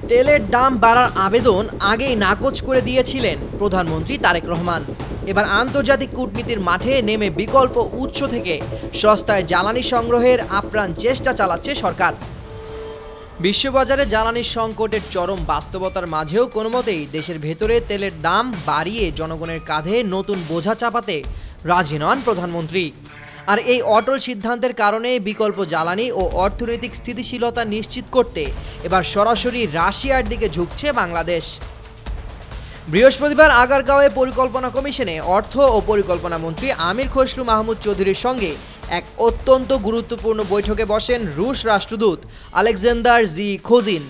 তেলের দাম বাড়ার আবেদন আগেই নাকচ করে দিয়েছিলেন প্রধানমন্ত্রী তারেক রহমান। এবার আন্তর্জাতিক কূটনীতির মাঠে নেমে বিকল্প উৎস থেকে সস্তায় জ্বালানি সংগ্রহের আপ্রাণ চেষ্টা চালাচ্ছে সরকার। বিশ্ববাজারে জ্বালানির সংকটের চরম বাস্তবতার মাঝেও কোনোমতেই দেশের ভেতরে তেলের দাম বাড়িয়ে জনগণের কাঁধে নতুন বোঝা চাপাতে রাজি নন প্রধানমন্ত্রী। আর এই অটল সিদ্ধান্তের কারণে বিকল্প জ্বালানি ও অর্থনৈতিক স্থিতিশীলতা নিশ্চিত করতে এবার সরাসরি রাশিয়ার দিকে ঝুঁকছে বাংলাদেশ। বৃহস্পতিবার আগারগাঁওয়ে পরিকল্পনা কমিশনে অর্থ ও পরিকল্পনা মন্ত্রী আমির খসরু মাহমুদ চৌধুরীর সঙ্গে এক অত্যন্ত গুরুত্বপূর্ণ বৈঠকে বসেন রুশ রাষ্ট্রদূত আলেকজান্ডার জি খোজিন।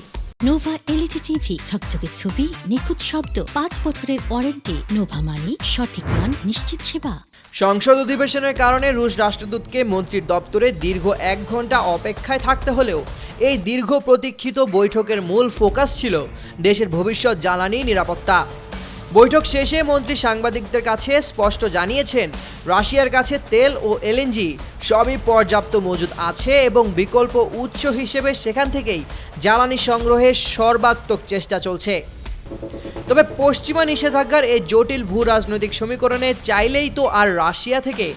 নোভা এলইডি টিভি, ঝকঝকে ছবি, নিখুঁত শব্দ, 5 বছরের ওয়ারেন্টি। নোভা মানে সঠিক মান, নিশ্চিত সেবা। সংসদ অধিবেশনের কারণে রুশ রাষ্ট্রদূতকে মন্ত্রীর দপ্তরে দীর্ঘ 1 ঘন্টা অপেক্ষায় থাকতে হলেও এই দীর্ঘ প্রতীক্ষিত বৈঠকের মূল ফোকাস ছিল দেশের ভবিষ্যৎ জ্বালানি নিরাপত্তা। বৈঠক শেষে মন্ত্রী সাংবাদিকদের কাছে স্পষ্ট জানিয়েছেন, রাশিয়ার কাছে তেল ও এলএনজি সবই পর্যাপ্ত মজুদ আছে এবং বিকল্প উৎস হিসেবে সেখান থেকেই জ্বালানি সংগ্রহের সর্বাত্মক চেষ্টা চলছে। তবে পশ্চিমা নিষেধাজ্ঞার এই জটিল ভূ রাজনৈতিক সমীকরণে চাইলেই তো আর রাশিয়া থেকে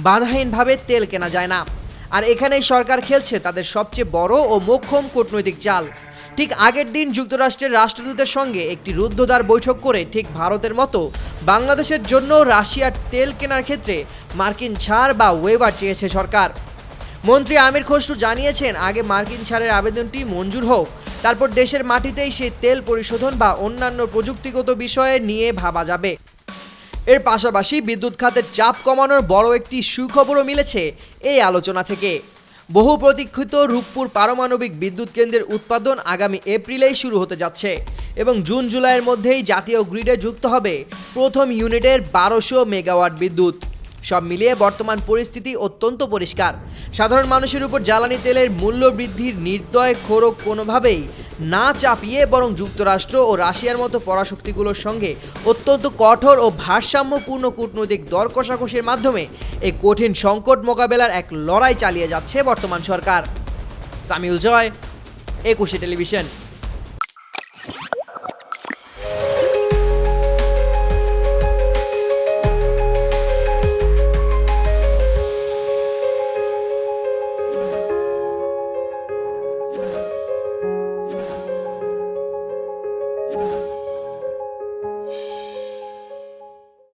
বাধাহীনভাবে তেল কেনা যায় না। আর এখানেই সরকার খেলছে তাদের সবচেয়ে বড় ও মোক্ষম কূটনৈতিক চাল। ঠিক আগের দিন যুক্তরাষ্ট্রের রাষ্ট্রদূতের সঙ্গে একটি রুদ্ধদ্বার বৈঠক করে ঠিক ভারতের মতো বাংলাদেশের জন্য রাশিয়ার তেল কেনার ক্ষেত্রে মার্কিন ছাড় বা ওয়েভার চেয়েছে সরকার। মন্ত্রী আমির খসরু জানিয়েছেন, আগে মার্কিন ছাড়ের আবেদনটি মঞ্জুর হোক, তারপর দেশের মাটিতেই সেই তেল পরিশোধন বা অন্যান্য প্রযুক্তিগত বিষয়ে নিয়ে ভাবা যাবে। এর পাশাপাশি বিদ্যুৎ খাতের চাপ কমানোর বড় একটি সুখবরও মিলেছে এই আলোচনা থেকে। বহু প্রতীক্ষিত রূপপুর পারমাণবিক বিদ্যুৎ কেন্দ্রের উৎপাদন আগামী এপ্রিলেই শুরু হতে যাচ্ছে এবং জুন জুলাইয়ের মধ্যেই জাতীয় গ্রিডে যুক্ত হবে প্রথম ইউনিটের 1200 মেগাওয়াট বিদ্যুৎ। সব মিলিয়ে বর্তমান পরিস্থিতি অত্যন্ত পরিষ্কার। সাধারণ মানুষের উপর জ্বালানি তেলের মূল্য বৃদ্ধির নির্দয় খোরক কোনোভাবেই না চাপিয়ে বরং যুক্তরাষ্ট্র ও রাশিয়ার মতো পরাশক্তিগুলোর সঙ্গে অত্যন্ত কঠোর ও ভারসাম্যপূর্ণ কূটনৈতিক দর কষাকষির মাধ্যমে এই কঠিন সংকট মোকাবেলার এক লড়াই চালিয়ে যাচ্ছে বর্তমান সরকার। সামিউল জয়, একুশে টেলিভিশন।